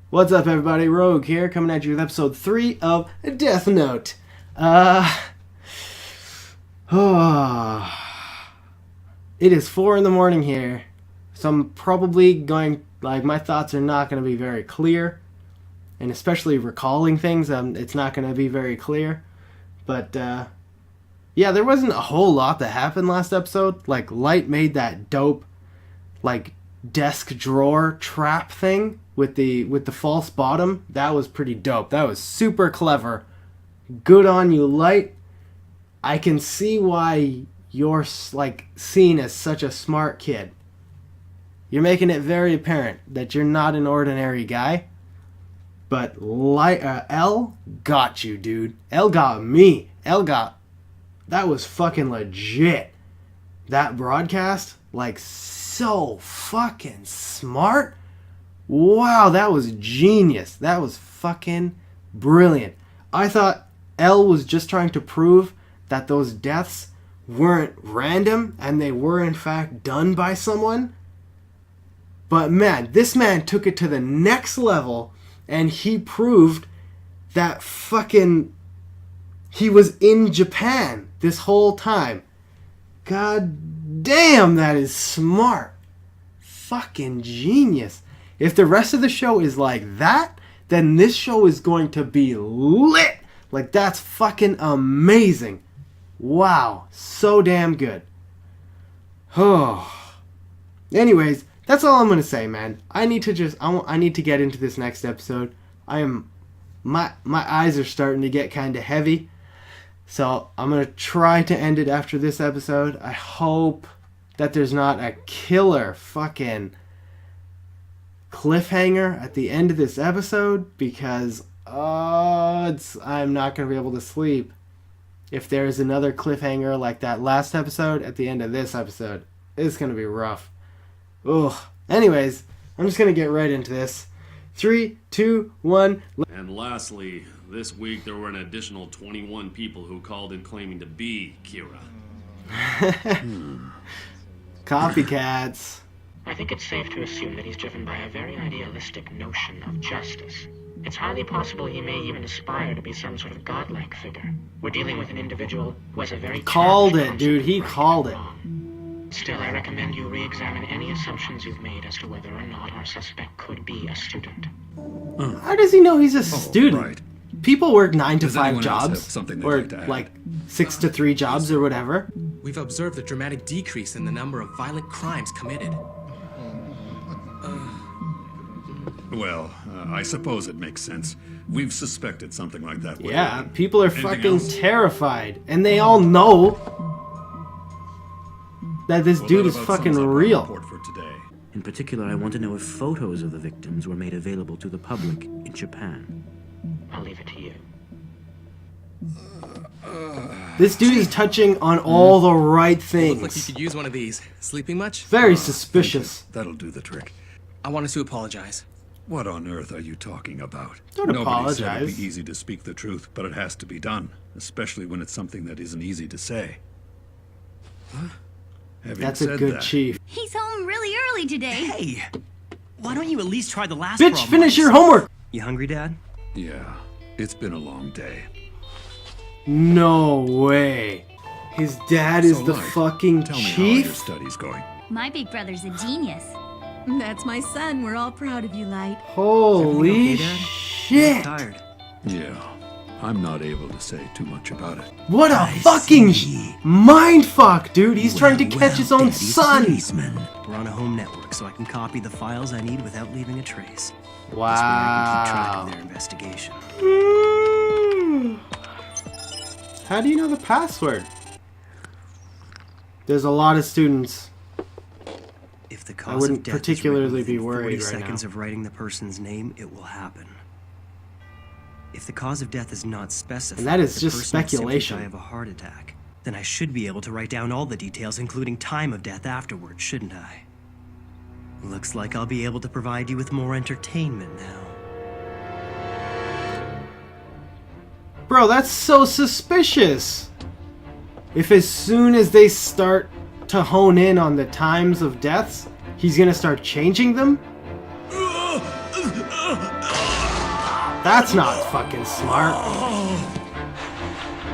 What's up, everybody? Rogue here, coming at you with episode 3 of Death Note. It is 4 in the morning here, so I'm probably going, my thoughts are not going to be very clear, and especially recalling things, it's not going to be very clear, but, yeah, there wasn't a whole lot that happened last episode. Light made that dope, desk drawer trap thing with the false bottom. That was pretty dope. That was super clever. Good on you, Light. I can see why you're seen as such a smart kid. You're making it very apparent that you're not an ordinary guy. But L got you, dude. L got me. That was fucking legit. That broadcast, so fucking smart. Wow, that was genius. That was fucking brilliant. I thought L was just trying to prove that those deaths weren't random and they were in fact done by someone. But man, this man took it to the next level and he proved that he was in Japan this whole time. God damn, that is smart. Fucking genius. If the rest of the show is like that, then this show is going to be lit. That's fucking amazing. Wow. So damn good. Oh. Anyways, that's all I'm going to say, man. I need to get into this next episode. My eyes are starting to get kind of heavy. So I'm going to try to end it after this episode. I hope that there's not a killer fucking cliffhanger at the end of this episode, because I'm not going to be able to sleep if there's another cliffhanger like that last episode at the end of this episode. It's going to be rough. Ugh. Anyways, I'm just going to get right into this. 3, 2, 1. And lastly, this week there were an additional 21 people who called in claiming to be Kira. Copycats. I think it's safe to assume that he's driven by a very idealistic notion of justice. It's highly possible he may even aspire to be some sort of godlike figure. We're dealing with an individual who has a very called charged it, dude. He concept of called right it. and wrong. Still, I recommend you re-examine any assumptions you've made as to whether or not our suspect could be a student. How does he know he's a student? Right. People work 9 to Does 5 anyone else have jobs, something they'd or like to add? 6 to 3 jobs or whatever. We've observed a dramatic decrease in the number of violent crimes committed. Well, I suppose it makes sense. We've suspected something like that. Yeah, people are Anything fucking else? terrified, and they all know that this Well, dude that is about fucking sums up our real. report for today. In particular, I want to know if photos of the victims were made available to the public in Japan. I'll leave it to you. This dude is touching on all the right Looks like you things. could use one of these. Sleeping much? Very suspicious. That'll do the trick. I wanted to apologize. What on earth are you talking about? Don't Nobody said apologize. it'd be easy to speak the truth, but it has to be done, especially when it's something that isn't easy to say. Having That's said a good that, chief. He's home really early today. Hey, why don't you at least try the last Bitch, problem finish I your saw? homework! You hungry, Dad? Yeah, it's been a long day. No way. His dad is So, the Light, fucking Tell me how are your chief? studies going. My big brother's a genius. That's my son. We're all proud of you, Light. Holy okay, Dad? You shit. look tired. Yeah, I'm not able to say too much about it. What a I fucking see. mind fuck, dude. He's trying to catch his own Daddy's son. policeman. We're on a home network, so I can copy the files I need without leaving a trace. This way I can keep track Wow. of their investigation. How do you know the password? There's a lot of students. If the cause wouldn't of death particularly is be written within worried 40 right seconds now. of writing the person's name, it will happen. If the cause of death is not specified, And that is the just person would simply speculation. die of a heart attack, then I should be able to write down all the details, including time of death afterwards, shouldn't I? Looks like I'll be able to provide you with more entertainment now. Bro, that's so suspicious. If as soon as they start to hone in on the times of deaths, he's gonna start changing them? That's not fucking smart.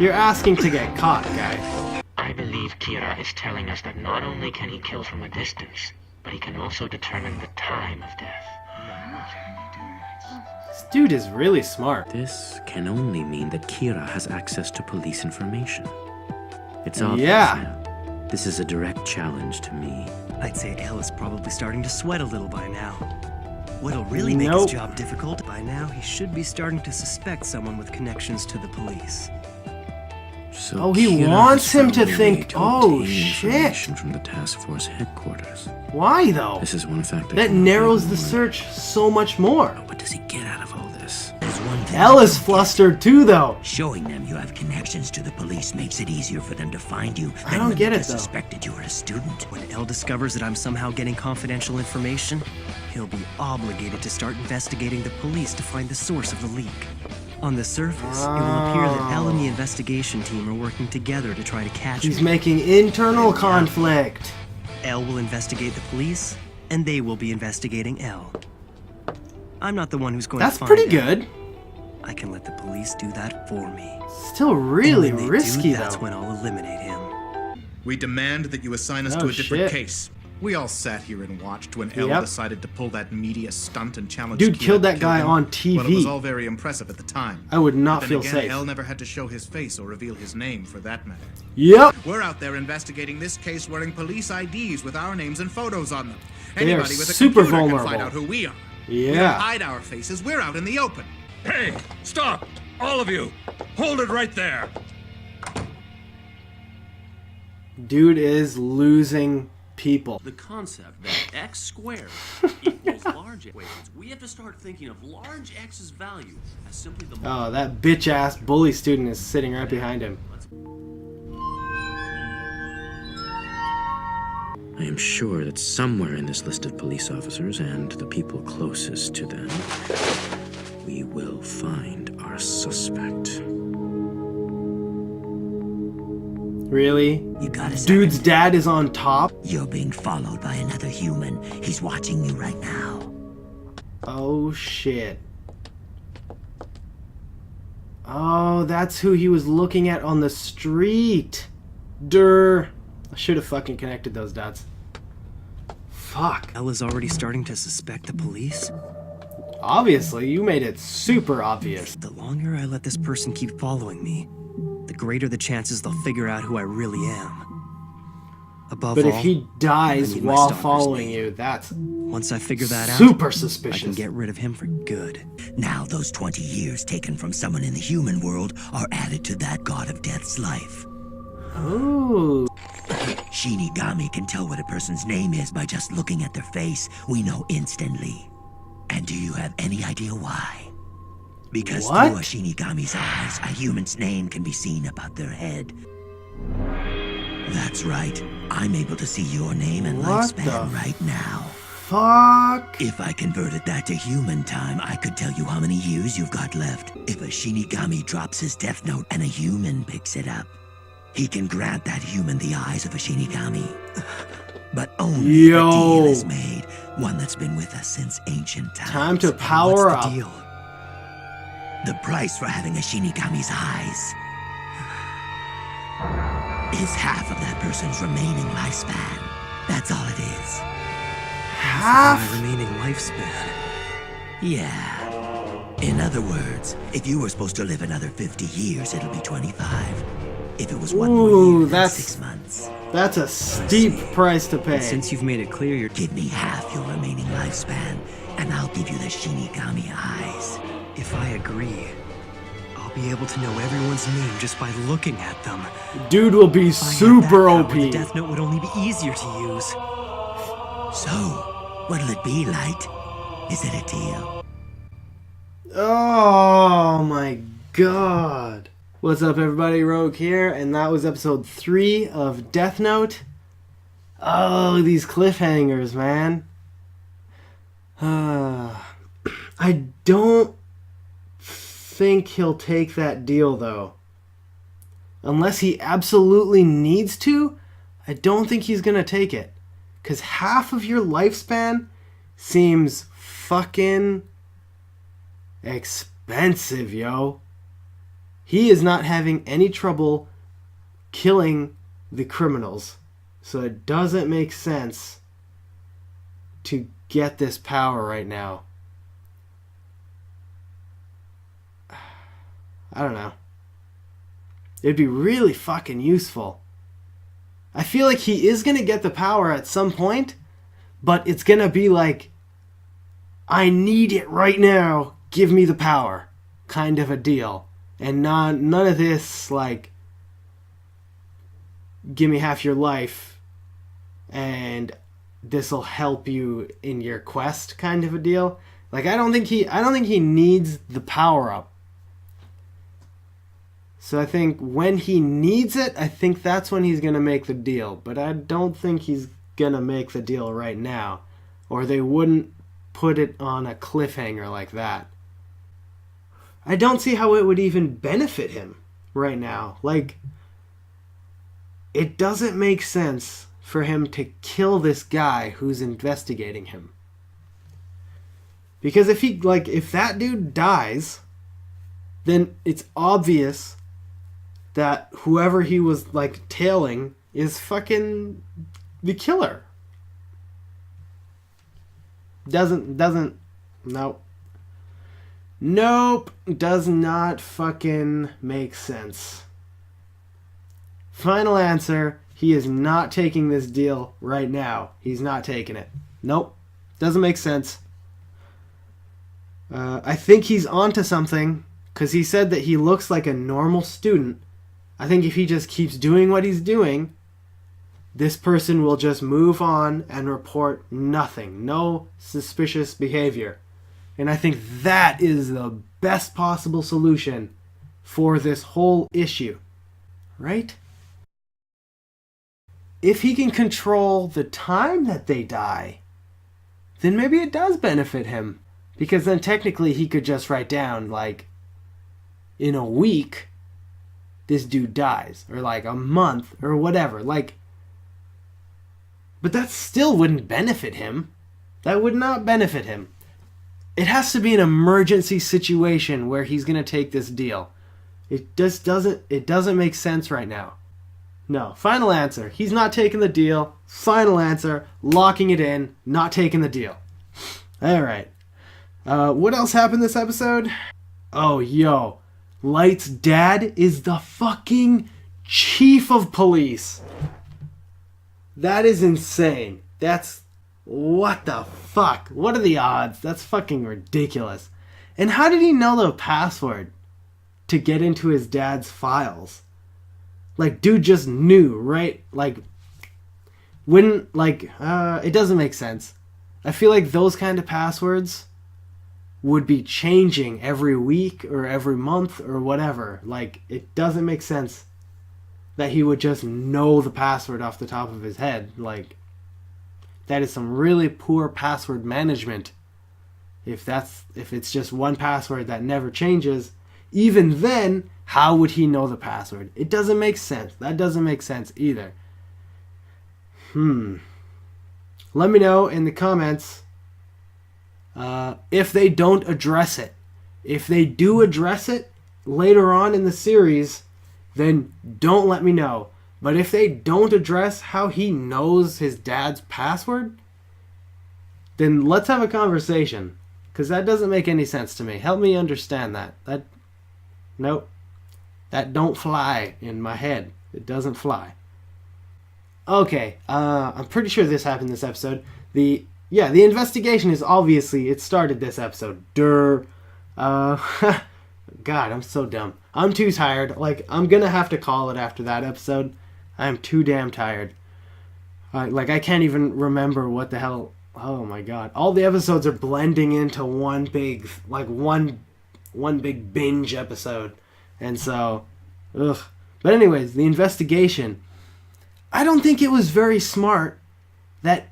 You're asking to get caught, guy. I believe Kira is telling us that not only can he kill from a distance, but he can also determine the time of death. This dude is really smart. This can only mean that Kira has access to police information. It's obvious Yeah. now. This is a direct challenge to me. I'd say Elle is probably starting to sweat a little by now. What'll really make Nope. his job difficult, by now he should be starting to suspect someone with connections to the police. So Oh, he Kira wants has him to found a way think- to oh, obtain shit. information from the task force headquarters. Why, though? This is one fact That cannot be narrows the ignored. search so much more. What does he get out of all this? There's one thing. Elle is flustered too, though. Showing them you have connections to the police makes it easier for them to find you I than don't when get they it, just though. suspected you were a student. When Elle discovers that I'm somehow getting confidential information, he'll be obligated to start investigating the police to find the source of the leak. On the surface, it will appear that Elle and the investigation team are working together to try to catch He's me. making internal conflict. Elle will investigate the police, and they will be investigating Elle. I'm not the one who's going That's to find pretty Elle. good. I can let the police do that for me. Still really And when they risky, do, that's though. when I'll eliminate him. We demand that you assign us Oh, to a different shit. case. We all sat here and watched when Elle Yep. decided to pull that media stunt and challenge Dude Kira killed to that kill guy him. on Well, it TV. was all very impressive at the time. I would not But then feel again, safe. Elle never had to show his face or reveal his name, for that matter. Yep. We're out there investigating this case wearing police IDs with our names and photos on them. They are Anybody with a super computer can vulnerable. find out who we are. We Yeah. don't hide our faces. We're out in the open. Hey, stop! All of you! Hold it right there! Dude is losing people. The concept that x squared equals large equations. We have to start thinking of large x's value as simply the Oh, that bitch ass bully student is sitting right behind him. I am sure that somewhere in this list of police officers and the people closest to them, we will find our suspect. Really? You got a Dude's second? dad is on top? You're being followed by another human. He's watching you right now. Oh, shit. Oh, that's who he was looking at on the street. Durr. I should have fucking connected those dots. Fuck. Elle is already starting to suspect the police. Obviously, you made it super obvious. The longer I let this person keep following me, the greater the chances they'll figure out who I really am. Above But all, if he dies I need my while stalker's following name. you, that's Once I figure that out, super I suspicious. can get rid of him for good. Now those 20 years taken from someone in the human world are added to that god of death's life. Ooh. Shinigami can tell what a person's name is by just looking at their face. We know instantly. And do you have any idea why? Because What? through a Shinigami's eyes, a human's name can be seen above their head. That's right. I'm able to see your name and What lifespan the right now. Fuck. If I converted that to human time, I could tell you how many years you've got left. If a Shinigami drops his death note and a human picks it up, he can grant that human the eyes of a Shinigami. But only if a deal is made, one that's been with us since ancient times. Time to And power what's the up. deal? The price for having a Shinigami's eyes is half of that person's remaining lifespan. That's all it is. Half? My remaining lifespan. Yeah. In other words, if you were supposed to live another 50 years, it'll be 25. If it was one more Ooh, year, then that's 6 months. That's a steep price to pay. And since you've made it clear you're... Give me half your remaining lifespan, and I'll give you the Shinigami eyes. If I agree, I'll be able to know everyone's name just by looking at them. Dude will be If I had super that OP. power, the Death Note would only be easier to use. So, what'll it be, Light? Is it a deal? Oh my god. What's up, everybody? Rogue here, and that was episode 3 of Death Note. Oh, these cliffhangers, man. I don't think he'll take that deal, though. Unless he absolutely needs to, I don't think he's gonna take it. Because half of your lifespan seems fucking expensive. expensive, yo. He is not having any trouble killing the criminals. So it doesn't make sense to get this power right now. I don't know. It'd be really fucking useful. I feel like he is going to get the power at some point, but it's going to be like, I need it right now, give me the power, kind of a deal. And none of this, like, give me half your life and this'll help you in your quest kind of a deal. Like, I don't think he needs the power up. So I think when he needs it, I think that's when he's going to make the deal. But I don't think he's going to make the deal right now. Or they wouldn't put it on a cliffhanger like that. I don't see how it would even benefit him right now. Like, it doesn't make sense for him to kill this guy who's investigating him. Because if that dude dies, then it's obvious that whoever he was, like, tailing is fucking the killer. Nope, does not fucking make sense. Final answer, he is not taking this deal right now. He's not taking it. Nope, doesn't make sense. I think he's onto something, because he said that he looks like a normal student. I think if he just keeps doing what he's doing, this person will just move on and report nothing. No suspicious behavior. And I think that is the best possible solution for this whole issue. Right? If he can control the time that they die, then maybe it does benefit him. Because then technically he could just write down, like, in a week, this dude dies. Or like a month, or whatever. Like, but that still wouldn't benefit him. That would not benefit him. It has to be an emergency situation where he's going to take this deal. It doesn't make sense right now. No, final answer. He's not taking the deal. Final answer. Locking it in. Not taking the deal. Alright. What else happened this episode? Oh, yo. Light's dad is the fucking chief of police. That is insane. That's... What the fuck? What are the odds? That's fucking ridiculous. And how did he know the password to get into his dad's files? Like, dude just knew, right? Like, wouldn't, like, it doesn't make sense. I feel like those kind of passwords would be changing every week or every month or whatever. Like, it doesn't make sense that he would just know the password off the top of his head. Like, that is some really poor password management. If it's just one password that never changes, even then, how would he know the password? It doesn't make sense. That doesn't make sense either. Let me know in the comments if they don't address it. If they do address it later on in the series, then don't let me know. But if they don't address how he knows his dad's password, then let's have a conversation. Because that doesn't make any sense to me. Help me understand that. Nope. That don't fly in my head. It doesn't fly. Okay, I'm pretty sure this happened this episode. The investigation is obviously, it started this episode. God, I'm so dumb. I'm too tired. Like, I'm gonna have to call it after that episode. I'm too damn tired. I can't even remember what the hell. Oh my god. All the episodes are blending into one big binge episode. And so, ugh. But anyways, the investigation. I don't think it was very smart that,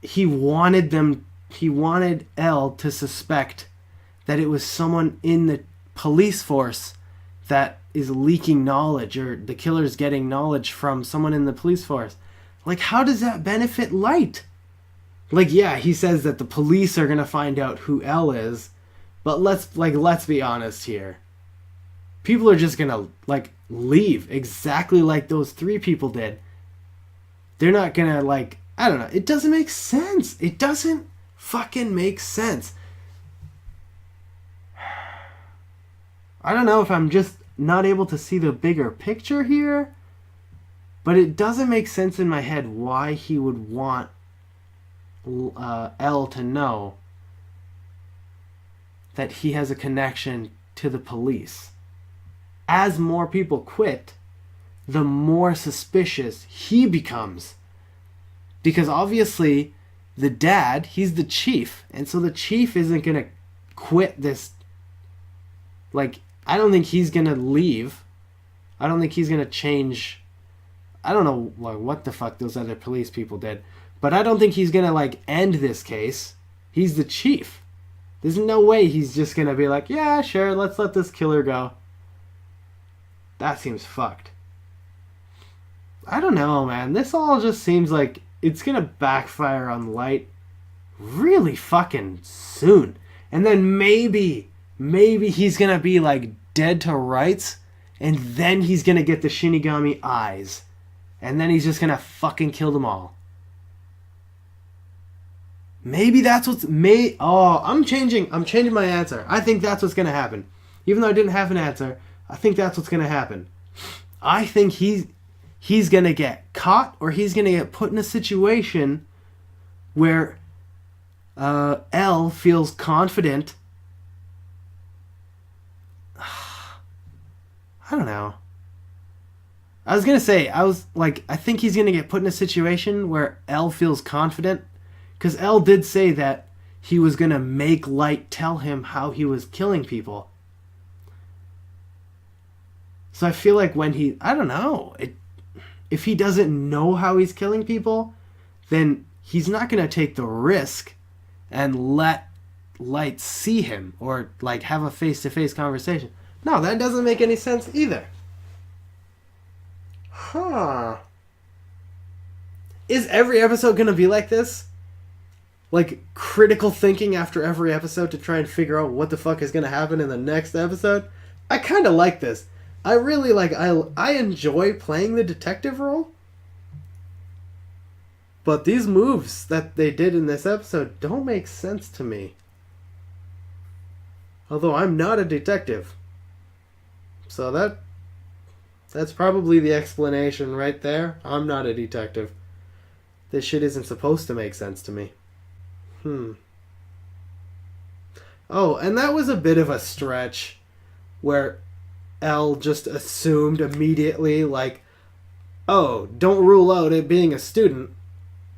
he wanted Elle to suspect that it was someone in the police force that is leaking knowledge, or the killer's getting knowledge from someone in the police force. Like, how does that benefit Light? Like, yeah, he says that the police are going to find out who Elle is, But let's be honest here. People are just gonna like leave exactly like those 3 people did. They're not gonna like, I don't know. It doesn't make sense. It doesn't fucking make sense. I don't know if I'm just not able to see the bigger picture here, but it doesn't make sense in my head why he would want Elle to know that he has a connection to the police. As more people quit, the more suspicious he becomes. Because obviously, the dad, he's the chief, and so the chief isn't gonna quit this. Like, I don't think he's gonna leave. I don't think he's gonna change. I don't know like what the fuck those other police people did, but I don't think he's gonna like end this case. He's the chief. There's no way he's just gonna be like, yeah, sure, let's let this killer go. That seems fucked. I don't know, man. This all just seems like it's gonna backfire on Light really fucking soon. And then maybe he's gonna be like dead to rights, and then he's gonna get the Shinigami eyes. And then he's just gonna fucking kill them all. Maybe that's what's I'm changing my answer. I think that's what's gonna happen. Even though I didn't have an answer, I think that's what's gonna happen. I think he's gonna get caught, or he's gonna get put in a situation where Elle feels confident. I don't know. I was gonna say, I think he's gonna get put in a situation where Elle feels confident, because Elle did say that he was gonna make Light tell him how he was killing people. So I feel like when if he doesn't know how he's killing people, then he's not gonna take the risk and let Light see him, or like have a face-to-face conversation. No, that doesn't make any sense either. Huh. Is every episode gonna be like this? Like, critical thinking after every episode to try and figure out what the fuck is gonna happen in the next episode? I kinda like this. I really like, I enjoy playing the detective role. But these moves that they did in this episode don't make sense to me. Although I'm not a detective. So that's probably the explanation right there. I'm not a detective. This shit isn't supposed to make sense to me. Oh, and that was a bit of a stretch where Elle just assumed immediately, like, oh, don't rule out it being a student.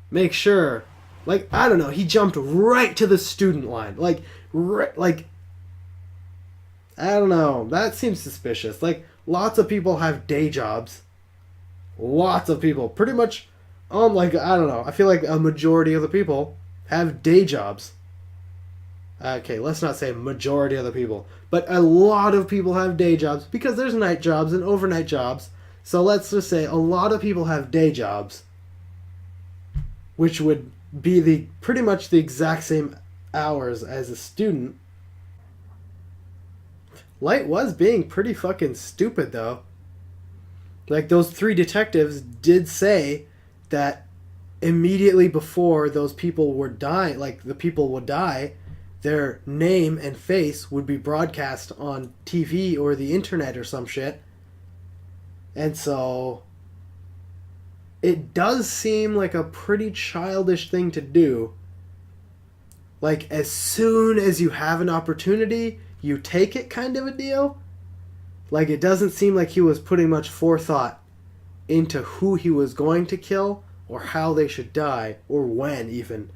Make sure. Like, I don't know, he jumped right to the student line. Like, I don't know. That seems suspicious. Like, lots of people have day jobs. Lots of people. Pretty much, like, I don't know. I feel like a majority of the people have day jobs. Okay, let's not say majority of the people. But a lot of people have day jobs, because there's night jobs and overnight jobs. So let's just say a lot of people have day jobs, which would be pretty much the exact same hours as a student. Light was being pretty fucking stupid, though. Like, those 3 detectives did say that immediately before those people were dying, like, the people would die, their name and face would be broadcast on TV or the internet or some shit. And so it does seem like a pretty childish thing to do. Like, as soon as you have an opportunity, you take it, kind of a deal. Like, it doesn't seem like he was putting much forethought into who he was going to kill, or how they should die, or when even.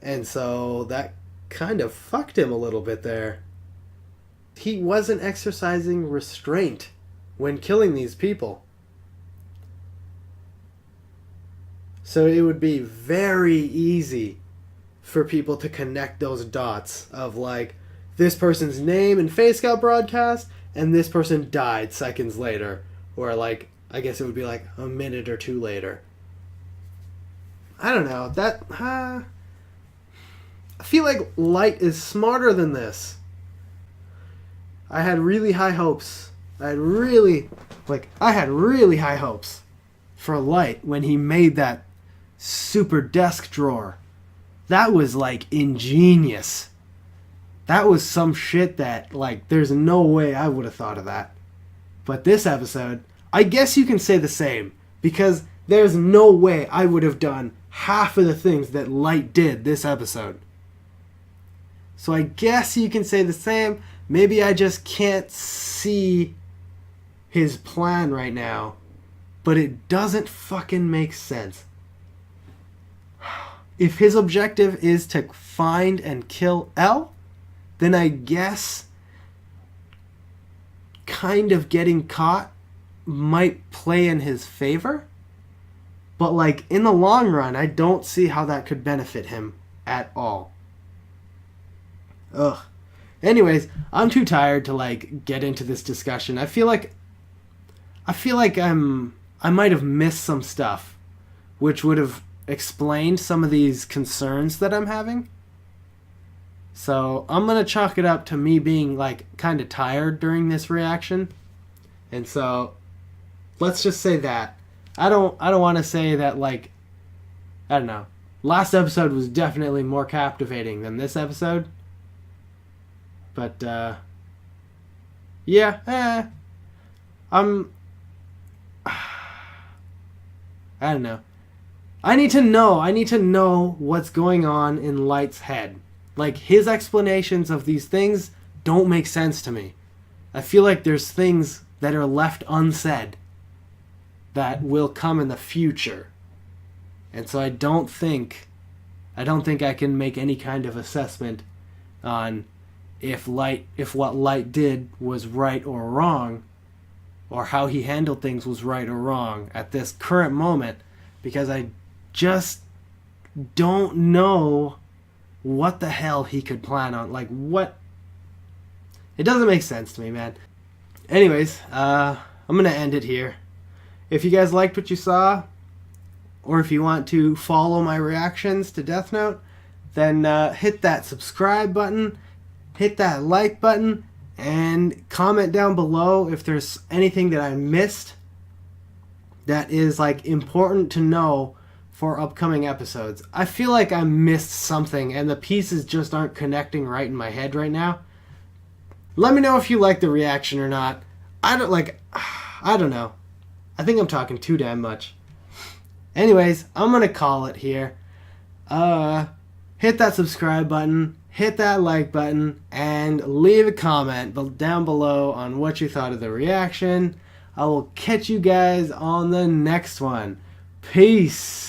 And so that kind of fucked him a little bit there. He wasn't exercising restraint when killing these people. So it would be very easy for people to connect those dots of, like, this person's name and face got broadcast, and this person died seconds later. Or, like, I guess it would be like a minute or 2 later. I don't know. I feel like Light is smarter than this. I had really high hopes. I had really high hopes for Light when he made that super desk drawer. That was like ingenious. That was some shit that like there's no way I would have thought of that. But this episode, I guess you can say the same, because there's no way I would have done half of the things that Light did this episode. So I guess you can say the same. Maybe I just can't see his plan right now, but it doesn't fucking make sense. If his objective is to find and kill Elle, then I guess kind of getting caught might play in his favor. But like in the long run, I don't see how that could benefit him at all. Ugh. Anyways, I'm too tired to like get into this discussion. I feel like I might have missed some stuff which would have explained some of these concerns that I'm having. So I'm gonna chalk it up to me being like kind of tired during this reaction. And so let's just say that. I don't want to say that like, I don't know. Last episode was definitely more captivating than this episode. But yeah, I don't know. I need to know what's going on in Light's head. Like, his explanations of these things don't make sense to me. I feel like there's things that are left unsaid that will come in the future. And so I don't think I can make any kind of assessment on if what Light did was right or wrong, or how he handled things was right or wrong at this current moment, because I just don't know what the hell he could plan on. Like, what? It doesn't make sense to me, man. Anyways, I'm gonna end it here. If you guys liked what you saw, or if you want to follow my reactions to Death Note, then hit that subscribe button, hit that like button, and comment down below if there's anything that I missed that is like important to know for upcoming episodes. I feel like I missed something and the pieces just aren't connecting right in my head right now. Let me know if you like the reaction or not. I don't know. I think I'm talking too damn much. Anyways, I'm gonna call it here. Hit that subscribe button, hit that like button, and leave a comment down below on what you thought of the reaction. I will catch you guys on the next one. Peace.